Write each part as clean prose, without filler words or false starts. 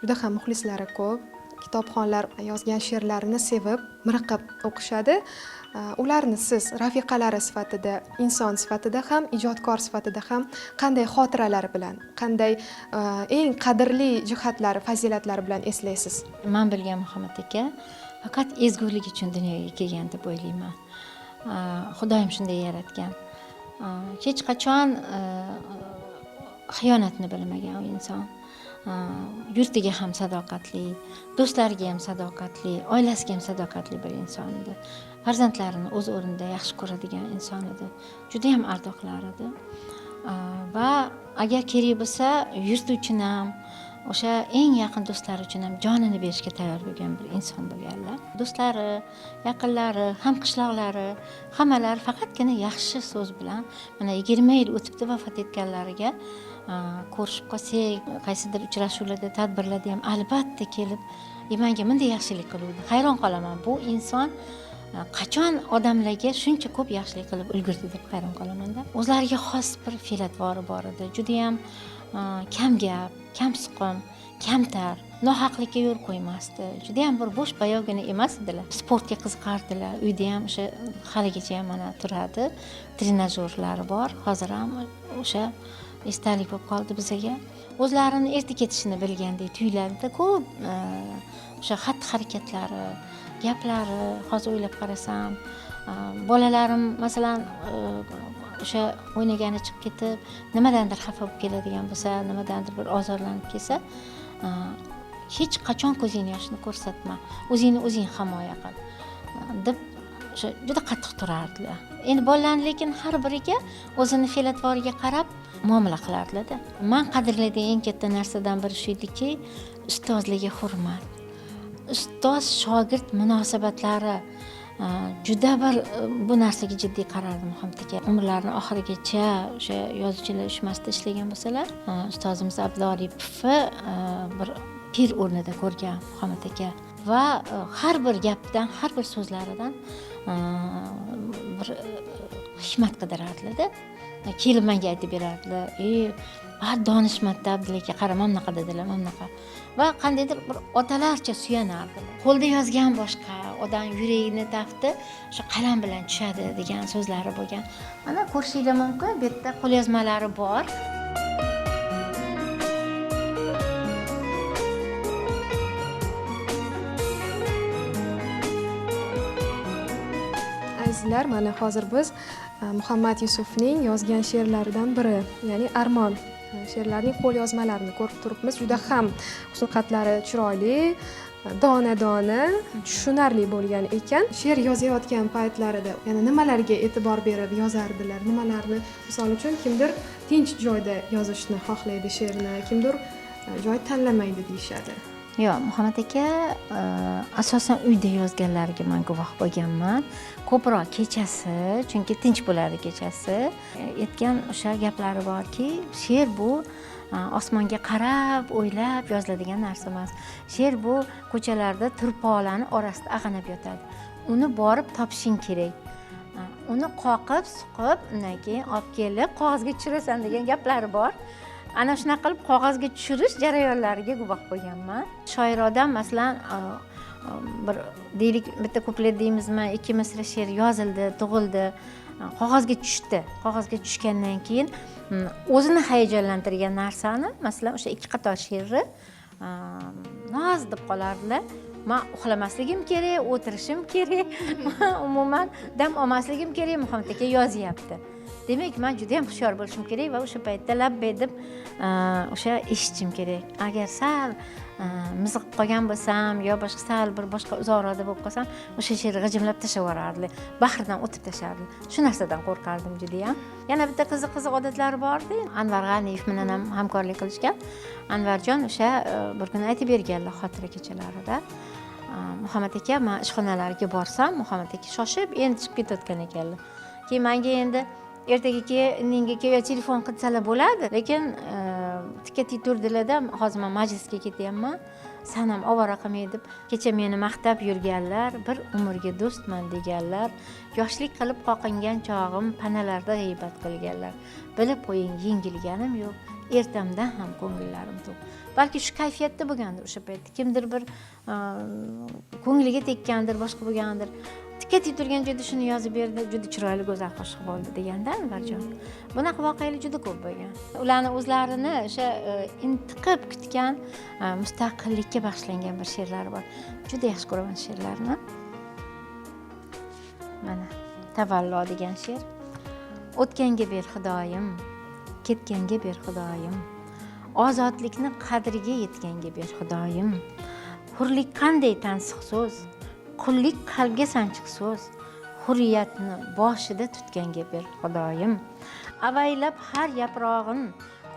juda ham muxlislari ko'p. Kitobxonlar yozgan she'rlarini sevib, miriqib o'qishadi. Ularni siz rafiqalari sifatida, inson sifatida ham, ijodkor sifatida ham qanday xotiralari bilan, qanday eng qadrli jihatlari, fazilatlari bilan eslaysiz? Men bilgan Muhammad aka faqat ezgulik uchun dunyoga kelgan deb o'ylayman. Xudoyim shunday yaratgan. Hech qachon xiyonatni bilmagan u inson. Yurtiga ham sadoqatli, do'stlariga ham sadoqatli, oilasiga ham sadoqatli bir inson edi. Farzandlarini o'z o'rnida yaxshi ko'radigan inson edi. Juda ham ardoqlar edi. Va agar kerak bo'lsa, yurti uchun ham, o'sha eng yaqin do'stlari uchun ham jonini berishga tayyor bo'lgan bir inson bo'lganlar. Do'stlari, yaqinlari, hamqishloqlari, hammalari faqatgina yaxshi so'z bilan mana 20 yil o'tibdi vafot etganlariga ko'rishib qolsak, qaysidir uchrashuvlarda, tadbirlarda ham albatta kelib, menga bunday yaxshilik qiluvdi. Hayron qolaman. Bu inson qachon odamlarga shuncha ko'p yaxshilik qilib ulgurdi deb hayron qolamanda. O'zlariga xos bir fe'l-atvori bor edi. Juda ham kam gap, kam suqum, kamtar, nohaqlikka yo'l qo'ymasdi. Juda ham bir bo'sh bayogina emas edilar. Sportga qiziqardilar. Uyda ham o'sha haligacha ham mana turadi. Trenajyorlari bor. Hozir ham o'sha esdalik bo'lib qoldi bizga. O'zlarini erta ketishini bilgandek tuyularida ko'p o'sha xatti-harakatlari, gaplari, hozir o'ylab qarasam, bolalarim masalan o'sha o'ynagani chiqib ketib, nimadandir xafa bo'lib keladigan bo'lsa, nimadandir bir ozorlanib kelsa, hech qachon ko'zingni yoshini ko'rsatma, o'zingni o'zing himoya qil deb o'sha juda qattiq turardilar. Endi bolalarni lekin har biriga o'zini fe'l-atvoriga qarab muomala qilardilar-da. Men qadrlaydigan eng katta narsadan biri shu ediki, ustozlarga hurmat. Ustoz shogird munosabatlari juda bir bu narsaga jiddiy qarardi Muhammad aka. Umrlarining oxirigacha o'sha yozuvchilar uyushmasida ishlagan bo'lsalar, ustozimiz Abdoliy Pufi bir pir o'rnida ko'rgan Muhammad aka va har bir gapdan, har bir so'zlaridan bir hikmat qidirardilar-da. Kelib menga aytib berardilar. Donishmandda Abdulla aka qara, mana bunaqa dedilar, mana bunaqa. Va qandaydir bir otalarcha suyanardilar. Qo'lda yozgan boshqa, odam yuragini tafti o'sha qalam bilan tushadi degan so'zlari bo'lgan. Mana ko'rishinglar mumkin, bu yerda qo'lyozmalari bor. Azizlar, mana hozir biz Muhammad Yusufning yozgan she'rlaridan biri, ya'ni Armon she'rlarining qo'lyozmalarini ko'rib turibmiz. Juda ham xulqatlari chiroyli, dona-dona, tushunarli bo'lgan ekan. She'r yozayotgan paytlarida yana nimalarga e'tibor berib yozardilar, nimalarni, misol uchun kimdir tinch joyda yozishni xohlaydi she'rni, kimdir joy tanlamaydi deyishadi. Yo'q, Muhammad aka asosan uyda yozganlariga men guvoh bo'lganman. Ko'proq kechasi, chunki tinch bo'ladi kechasi. Aytgan o'sha gaplari borki, she'r bu osmonga qarab, o'ylab yoziladigan narsa emas. She'r bu ko'chalarda turpolarning orasida ag'anab yotadi. Uni borib topishing kerak. Uni qoqib, suqib, undan keyin olib kelib qog'ozga tushirasan degan gaplari bor. Ana shunaqa qilib qog'ozga tushirish jarayonlariga guvoh bo'lganman. Shoir odam masalan bir deylik bitta kuplet deymizmi, 2 misra she'r yozildi, tug'ildi, qog'ozga tushdi. Qog'ozga tushgandan keyin o'zini hayajonlantirgan narsani, masalan o'sha 2 qator she'rni noz deb qolardilar. Men uxlamasligim kerak, o'tirishim kerak, umuman dam olmasligim kerak, Muhammad aka yozyapti. Demak, men juda ham hushyor bo'lishim kerak va o'sha paytda labbay deb o'sha eshitishim kerak. Agar sal mizg'ib qolgan bo'lsam yo sal bir boshqa uzoqroqda bo'lib qolsam, o'sha she'rni g'ijimlab tashlab yuborardilar. Bahridan o'tib tashardilar. Shu narsadan qo'rqardim juda ham. Yana bitta qiziq odatlari bor-edi. Anvar G'aniyev bilan ham hamkorlik qilishgan. Anvarjon o'sha bir kun aytib berganlar xotira kechalarida. Muhammad aka, men ishxonalariga borsam, Muhammad aka shoshib endi chiqib ketayotgan ekanlar. Keyin menga endi ertaga indinga telefon qilsalar bo'ladi, lekin tikka turdilarda hozir men majlisga ketyapman, san ham ovora qilmay deb kecha meni maqtab yurganlar, bir umrga do'stman deganlar, yoshlik qilib qoqingan chog'im panalarda g'iybat qilganlar. Bilib qo'ying, yengilganim yo'q, ertamdan ham ko'ngillarim to'q. Balki shu kayfiyatda bo'lgandir o'sha paytda. Kimdir bir ko'ngliga tekkandir, boshqa bo'lgandir. Tikka turgan joyda shuni yozib berdi, juda chiroyli go'zal qo'shiq bo'ldi deganda Anvarjon. Bunaqa voqealar juda ko'p bo'lgan. Ularni o'zlarini o'sha intiqib kutgan mustaqillikka bag'ishlangan bir she'rlari bor. Juda yaxshi ko'raman she'rlarni. Mana Tavallo degan she'r. O'tganga ber Xudoyim, ketganga ber Xudoyim. Ozodlikni qadriga yetganga ber Xudoyim. Hurlik qanday tansiq so'z, qullik qalbga sanchiq so'z. Hurriyatni boshida tutganga ber Xudoyim. Avaylab har yaprog'in,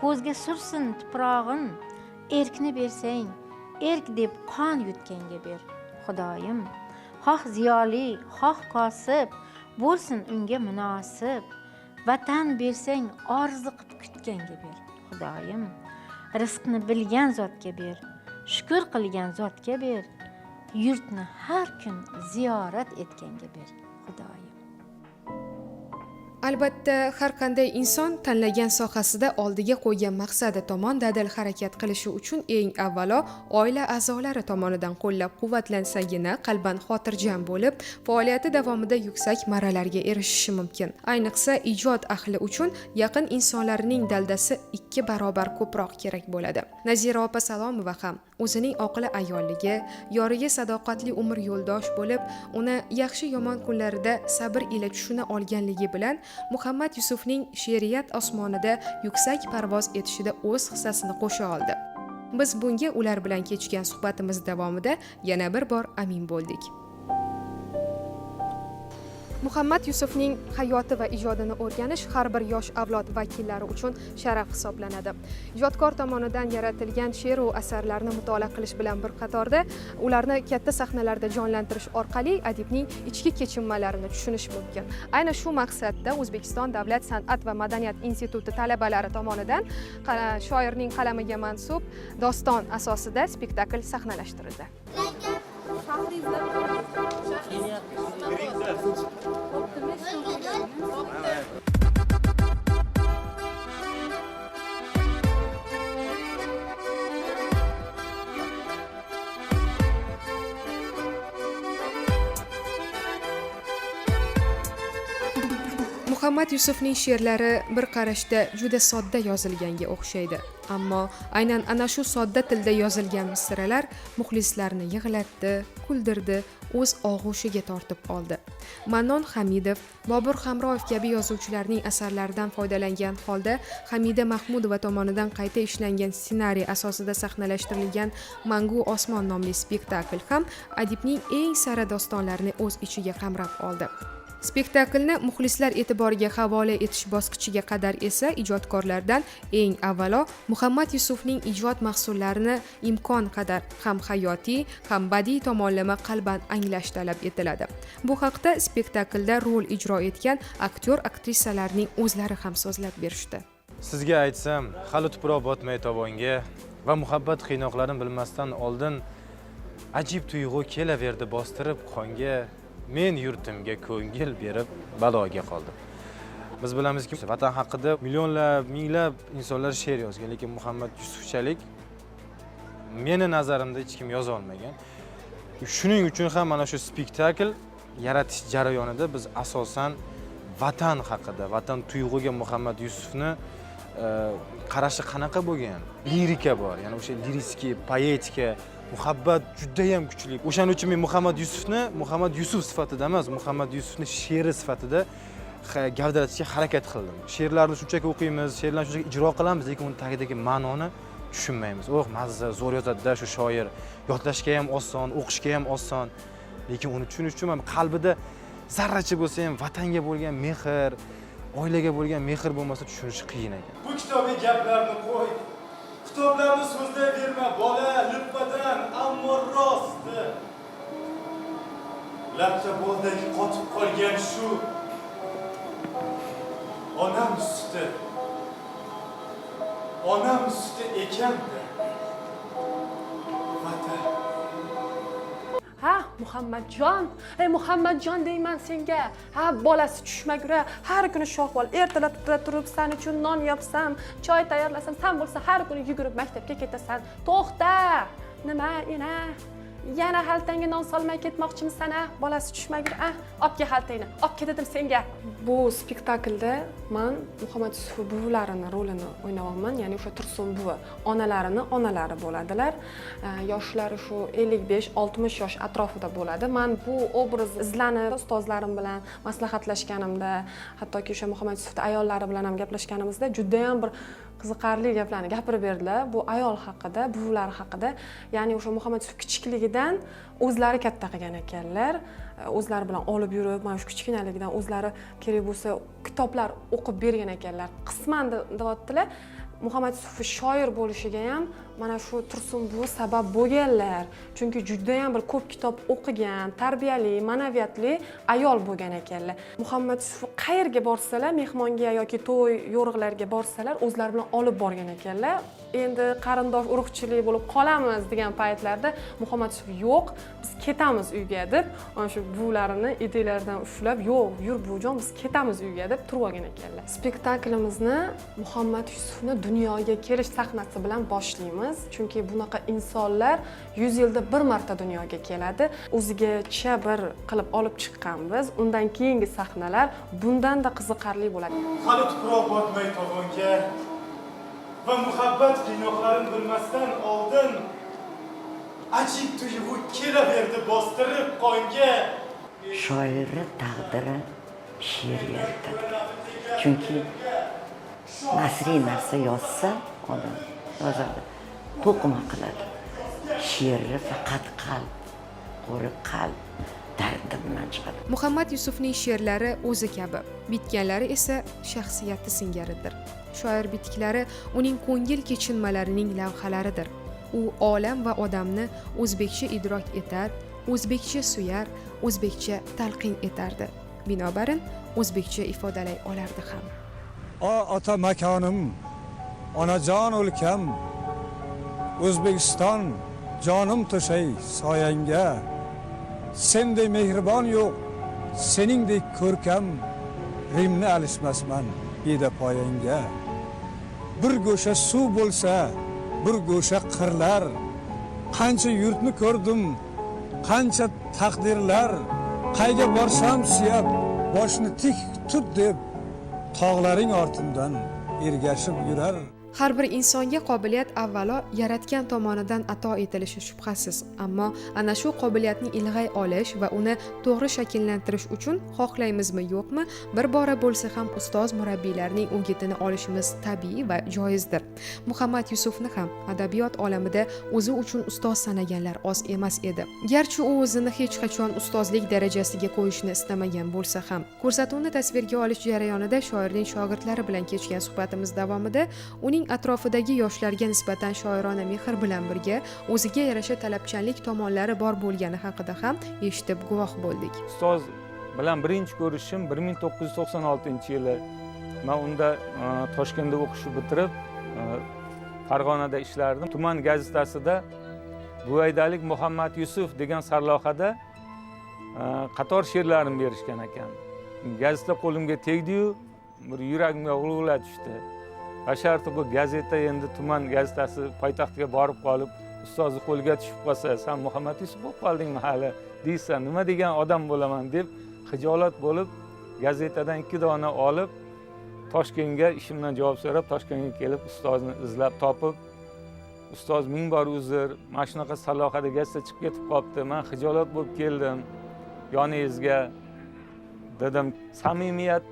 ko'zga sursin tuprog'in. Erkni bersang, erk deb qon yutganga ber Xudoyim. Xoh ziyoli, xoh kosib, bo'lsin unga munosib. Vatan bersang, orzu qilib kutganga ber Xudoyim. Rizqni bilgan zotga ber, shukr qilgan zotga ber. Yurtni har kun ziyorat etganga ber Xudoyim. Albatta, har qanday inson tanlagan sohasida oldiga qo'ygan maqsadi tomon dadil harakat qilishi uchun eng avvalo oila a'zolari tomonidan qo'llab-quvvatlansagina qalban xotirjam bo'lib, faoliyati davomida yuksak marralarga erishishi mumkin. Ayniqsa, ijod ahli uchun yaqin insonlarning daldasi 2 barobar ko'proq kerak bo'ladi. Nazira opa Salomova ham o'zining oqila ayolligi, yoriga sadoqatli umr yo'ldosh bo'lib, uni yaxshi yomon kunlarida sabr ila tushuna olganligi bilan Muhammad Yusufning she'riyat osmonida yuksak parvoz etishida o'z hissasini qo'sha oldi. Biz bunga ular bilan kechgan suhbatimiz davomida yana bir bor amin bo'ldik. Muhammad Yusufning hayoti va ijodini o'rganish har bir yosh avlod vakillari uchun sharaf hisoblanadi. Ijodkor tomonidan yaratilgan she'r va asarlarni mutolaa qilish bilan bir qatorda ularni katta sahnalarda jonlantirish orqali adibning ichki kechinmalarini tushunish mumkin. Ayni shu maqsadda O'zbekiston Davlat san'at va madaniyat instituti talabalari tomonidan shoirning qalamiga mansub doston asosida spektakl sahnalashtirildi. Muhammad Yusufning she'rlari bir qarashda juda sodda yozilganga o'xshaydi. Ammo aynan ana shu sodda tilda yozilgan misralar muxlislarni yig'latdi, kuldirdi, o'z og'ushiga tortib oldi. Mannon Hamidov, Bobur Hamroyev kabi yozuvchilarning asarlaridan foydalangan holda Hamida Mahmudova tomonidan qayta ishlangan ssenariy asosida sahnalashtirilgan Mangu osmon nomli spektakl ham adibning eng sara dostonlarini o'z ichiga qamrab oldi. Spektaklni muxlislar e'tiboriga havola etish bosqichiga qadar esa ijodkorlardan eng avvalo Muhammad Yusufning ijod mahsullarini imkon qadar ham hayotiy, ham badiiy tomonlama qalban anglash talab etiladi. Bu haqda spektaklda rol ijro etgan aktyor-aktrisalarning o'zlari ham so'zlab berishdi. Sizga aytsam, hali tuproq botmay tovonga va muhabbat qiynoqlarini bilmasdan oldin ajib tuyg'u kelaverdi bostirib qonga. Men yurtimga ko'ngil berib baloga qoldim. Biz bilamizki, vatan haqida millionlab, minglab insonlar she'r yozgan, lekin Muhammad Yusufchalik meni nazarimda hech kim yoza olmagan. Shuning uchun ham mana shu spektakl yaratish jarayonida biz asosan vatan haqida, vatan tuyg'uga Muhammad Yusufni qarashi qanaqa bo'lgan? Lirika bor, ya'ni o'sha liriski, poetika, muhabbat juda ham kuchli. O'shaning uchun men Muhammad Yusuf sifatida emas, Muhammad Yusufni she'ri sifatida gavdalatishga harakat qildim. She'rlarni shunchaki o'qiymiz, she'rlarni shunchaki ijro qilamiz, lekin uning tagidagi ma'noni tushunmaymiz. Mazza, zo'r yozadi-da shu shoir. Yodlashga ham oson, o'qishga ham oson. Lekin uni tushunish uchun ham qalbida zarracha bo'lsa ham vatanga bo'lgan mehr, oilaga bo'lgan mehr bo'lmasa tushunish qiyin ekan. Bu kitobga gaplarni qo'y. Kitoblarni so'zlayverma, bola, lippadan, ammo rosti. Labcha bo'ldek qotib qolgan shu onam suti ekanda. Vatan. Ha, muhammadjon, ey muhammadjon deyman senga. Ha, bolasi tushmagura, har kuni shoqvol ertalab turib sen uchun non yopsam, choy tayyorlasam, sen bo'lsa har kuni yugurib maktabga ketasan. To'xta. Nima ena? Yana xaltangga non solmay ketmoqchimisan a? Bolasi tushmagur a? Olib kel xaltangni. Olib ketadim senga. Bu spektaklda men Muhammad Yusuf buvlarini rolini o'ynayapman. Ya'ni o'sha Tursun buvi onalari bo'ladilar. Yoshlari shu 55-60 yosh atrofida bo'ladi. Men bu obraz izlanib ustozlarim bilan maslahatlashganimda, hattoki o'sha Muhammad Yusufning ayollari bilan ham gaplashganimizda juda ham bir qiziqarli gaplarni gapirib berdilar. Bu ayol haqida, buvlar haqida. Ya'ni o'sha Muhammad Yusuf kichikligidan o'zlari katta qilgan ekanlar. O'zlari bilan olib yurib, mana shu kichkinaligidan o'zlari kerak bo'lsa kitoblar o'qib bergan ekanlar. Qisman deyaptilar. Muhammad Yusuf shoir bo'lishiga ham mana shu Tursun buvi sabab bo'lganlar. Chunki juda ham bir ko'p kitob o'qigan, tarbiyali, ma'naviyatli ayol bo'lgan ekanlar. Muhammad Yusuf qayerga borsalar, mehmonga yoki to'y, yo'riqlarga borsalar, o'zlari bilan olib borgan ekanlar. Endi qarindosh urug'chilik bo'lib qolamiz degan paytlarda Muhammad Yusuf yo'q, biz ketamiz uyga deb, ana shu buvlarini etaklaridan ushlab, "Yo'q, yur buvijon, biz ketamiz uyga" deb turib olgan ekanlar. Spektaklimizni Muhammad Yusufni dunyoga kelish sahnasi bilan boshlaymiz. Chunki bunaqa insonlar 100 yilda bir marta dunyoga keladi. O'zigacha bir qilib olib chiqqanmiz. Undan keyingi sahnalar bundan-da qiziqarli bo'ladi. Hali tuproq botmay tovonga va muhabbat qiynoqlarini bilmasdan oldin ajib tuyg'u kelaverdi bostirib qonga. Shoirni taqdiri she'riyatdir. Chunki nasriy narsa yozsa, odam yozadi, to'qima qiladi. She'ri faqat qalb, qo'ri qalb dardi bilan chiqadi. Muhammad Yusufning she'rlari o'zi kabi, bitganlari esa shaxsiyati singaridir. Shoir bitiklari uning ko'ngil kechinmalarining lavhalaridir. U olam va odamni o'zbekcha idrok etar, o'zbekcha suyar, o'zbekcha talqin etardi. Binobarin o'zbekcha ifodalay olardi ham. O ota makonim, onajon o'lkam, O'zbekiston jonim to'shay soyangga. Sendek mehribon yo'q, seningdek ko'rkam, Rimni alishmasman beda poyangga. Bir go'sha suv bo'lsa, bir go'sha qirlar, qancha yurtni ko'rdim, qancha taqdirlar, qayga borsam suyab, boshni tik tut deb tog'laring ortimdan ergashib yurar. Har bir insonga qobiliyat avvalo yaratgan tomonidan ato etilishi shubhasiz, ammo ana shu qobiliyatni ilg'ay olish va uni to'g'ri shakllantirish uchun xohlaymizmi yo'qmi, bir bora bo'lsa ham ustoz murabbiylarning o'gitini olishimiz tabiiy va joizdir. Muhammad Yusufni ham adabiyot olamida o'zi uchun ustoz sanaganlar oz emas edi. Garchi u o'zini hech qachon ustozlik darajasiga qo'yishni istamagan bo'lsa ham, ko'rsatuvni tasvirga olish jarayonida shoirning shogirdlari bilan kechgan suhbatimiz davomida uning atrofidagi yoshlarga nisbatan shoirona mehr bilan birga o'ziga yarasha talabchanlik tomonlari bor bo'lgani haqida ham eshitib guvoh bo'ldik. Ustoz bilan birinchi ko'rishim 1996-yili. Men unda Toshkentda o'qishni bitirib, Farg'onada ishlardim. Tuman gazetasida Buvaydalik Muhammad Yusuf degan sarlavhada qator she'rlarimni berishgan ekan. Gazeta qo'limga tegdi-yu, bir yuragimga g'ulg'ula tushdi. Basharti bu gazeta endi tuman gazetasi poytaxtga borib qolib, ustozni qo'liga tushib qolsa, "Sen Muhammad Yusuf bo'lib qoldingmi hali?" deysan, "Nima degan odam bo'laman?" deb xijolat bo'lib, gazetadan 2 dona olib, Toshkentga ishimdan javob so'rab, Toshkentga kelib, ustozni izlab topib, "Ustoz, ming bor uzr, mana shunaqa salohada gazeta chiqib ketib qolibdi. Men xijolat bo'lib keldim yoningizga." dedim. Samimiyat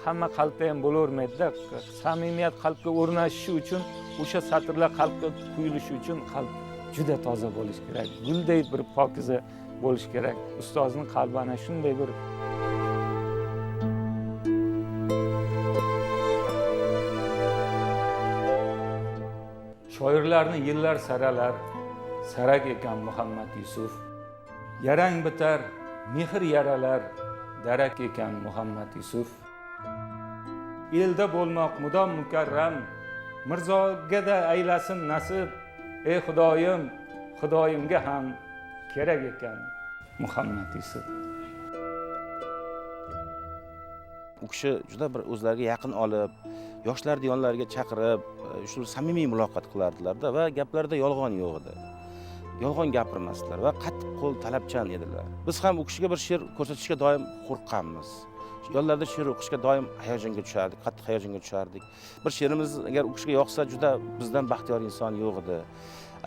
hamma qalbda ham bo'lavermaydi-da. Samimiyat qalbga o'rnashishi uchun, o'sha satrlar qalbga quyilishi uchun qalb juda toza bo'lish kerak. Gulday bir pokiza bo'lish kerak. Ustozning qalbi ana shunday bir shoirlarni yillar saralar, sarak ekan Muhammad Yusuf. Yarang bitar, mehr yaralar, darak ekan Muhammad Yusuf. Elda bo'lmoq mudom mukarram, Mirzoga-da aylasin nasib. Ey Xudoyim, Xudoyimga ham kerak ekan Muhammad Yusuf. U kishi juda bir o'zlariga yaqin olib, yoshlarni yonlariga chaqirib, shu samimiy muloqot qilardilar-da va gaplarida yolg'on yo'q edi. Yolg'on gapirmasdilar va qattiq qo'l, talabchan edilar. Biz ham u kishiga bir she'r ko'rsatishga doim qo'rqqanmiz. Yollarda she'r o'qishga doim hayajonga tushardik, qattiq hayajonga tushardik. Bir she'rimiz agar u kishiga yoqsa, juda bizdan baxtiyor inson yo'q edi.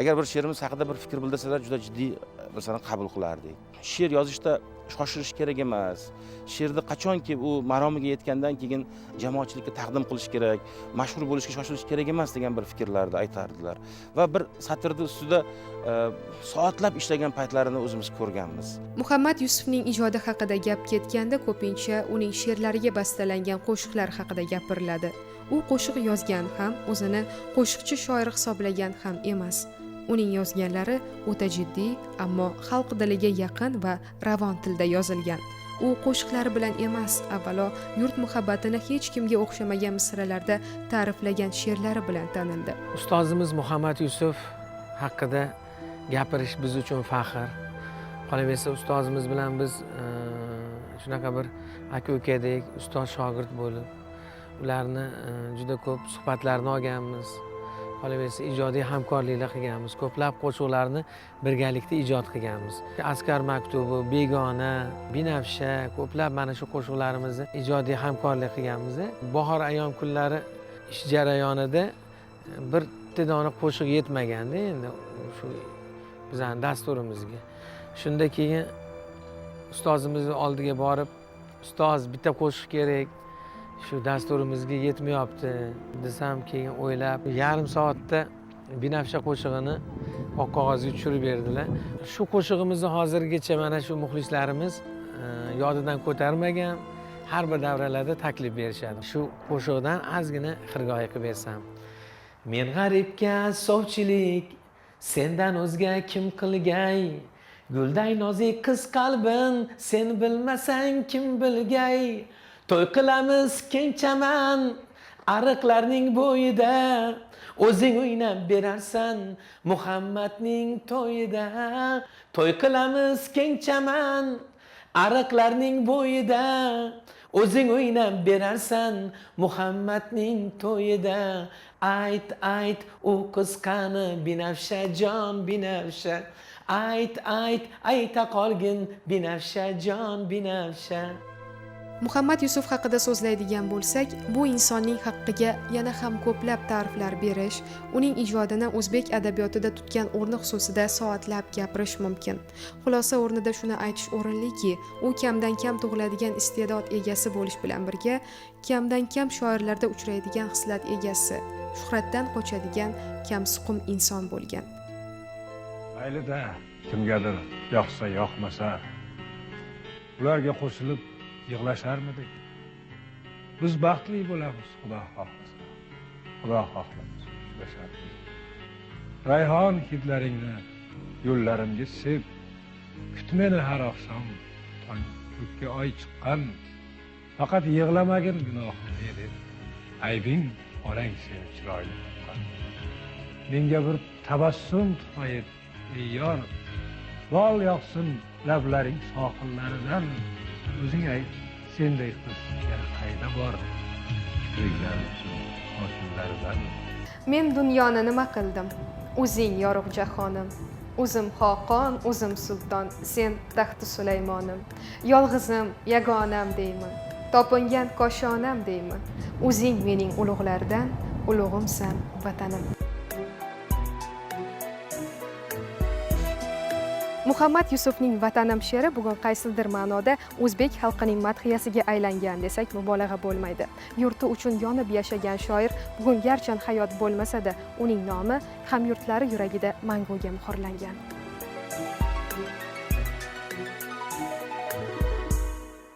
Agar bir she'rimiz haqida bir fikr bildirsalar, juda jiddiy masalan qabul qilardik. She'r yozishda shoshilish kerak emas. She'rni qachonki u maromiga yetgandan keyin jamoatchilikka taqdim qilish kerak, mashhur bo'lishga shoshilish kerak emas degan bir fikrlarni aytardilar. Va bir satrni ustida soatlab ishlagan paytlarini o'zimiz ko'rganmiz. Muhammad Yusufning ijodi haqida gap ketganda ko'pincha uning she'rlariga bastalangan qo'shiqlar haqida gapiriladi. U qo'shiq yozgan ham, o'zini qo'shiqchi shoir hisoblagan ham emas. Uning yozganlari o'ta jiddiy, ammo xalq diliga yaqin va ravon tilda yozilgan. U qo'shiqlari bilan emas, avvalo yurt muhabbatini hech kimga o'xshamagan misralarda ta'riflagan she'rlari bilan tanildi. Ustozimiz Muhammad Yusuf haqida gapirish biz uchun faxr. Qolaversa ustozimiz bilan biz shunaqa bir aka-ukadek, ustoz shogird bo'lib, ularni juda ko'p suhbatlarini olganmiz. Qolaversa ijodiy hamkorliklar qilganmiz. Ko'plab qo'shiqlarni birgalikda ijod qilganmiz. Askar maktubi, begona, binafsha, ko'plab mana shu qo'shiqlarimizni ijodiy hamkorlik qilganmiz. Bahor ayyom kunlari ish jarayonida bir dona qo'shiq yetmaganda endi shu bizning dasturimizga. Shunda keyin ustozimizning oldiga borib, ustoz bitta qo'shiq kerak, shu dasturimizga yetmayapti desam, keyin o'ylab yarim soatda binafsha qo'shig'ini oq qog'ozga tushirib berdilar. Shu qo'shig'imizni hozirgacha mana shu muxlislarimiz yodidan ko'tarmagan, har bir davralarda taklif berishadi. Shu qo'shiqdan ozgina xirgoyi qilib bersam. Men g'aribga sovchilik, sendan o'zga kim qilgay? Gulday nozik qiz qalbin, sen bilmasang kim bilgay? To'y qilamiz keng chaman, ariqlarning bo'yida, o'zing o'ynab berarsan Muhammadning to'yida. To'y qilamiz keng chaman, ariqlarning bo'yida, o'zing o'ynab berarsan Muhammadning to'yida. Ayt, ayt, u qiz qani, binafsha jon, binafsha. Ayt, ayt, ayta qolgin, binafsha jon, binafsha. Muhammad Yusuf haqida so'zlaydigan bo'lsak, bu insonning haqqiga yana ham ko'plab ta'riflar berish, uning ijodini o'zbek adabiyotida tutgan o'rni xususida soatlab gapirish mumkin. Xulosa o'rnida shuni aytish o'rinliki, u kamdan kam tug'iladigan iste'dod egasi bo'lish bilan birga, kamdan kam shoirlarda uchraydigan xislat egasi, shuhratdan qochadigan kamsuqum inson bo'lgan. Maylida kimgadir yoqsa yoqmasa, ularga qo'shilib yig'lasharmidik? Biz baxtli bo'lamiz, Xudo xohlasa. Xudo xohlasa yig'lasharmiz. Rayhon hidlaringni yo'llarimga sep, kut meni har oqshom, tong ko'kka oy chiqqan. Faqat yig'lamagin gunohim edi, aybing orang sen chiroyli chiqqan. Menga bir tabassum tuhoyib, ey yor, bol yoqsin lablaring sohillaridan. O'zing ayt, senday qiz yana qayda bor? Kipriklar hoshimlaridan. Men dunyoni nima qildim? O'zing yorug' jahonim. O'zim xoqon, o'zim sulton, sen taxti Sulaymonim. Yolg'izim, yagonam deyman. Topingan koshonam deyman. O'zing mening ulug'lardan, ulug'imsan vatanim. Muhammad Yusufning Vatanim she'ri bugun qaysidir ma'noda o'zbek xalqining madhiyasiga aylangan desak mubolag'a bo'lmaydi. Yurti uchun yonib yashagan shoir bugun garchi hayot bo'lmasa-da, uning nomi hamyurtlari yuragida manguga muhrlangan.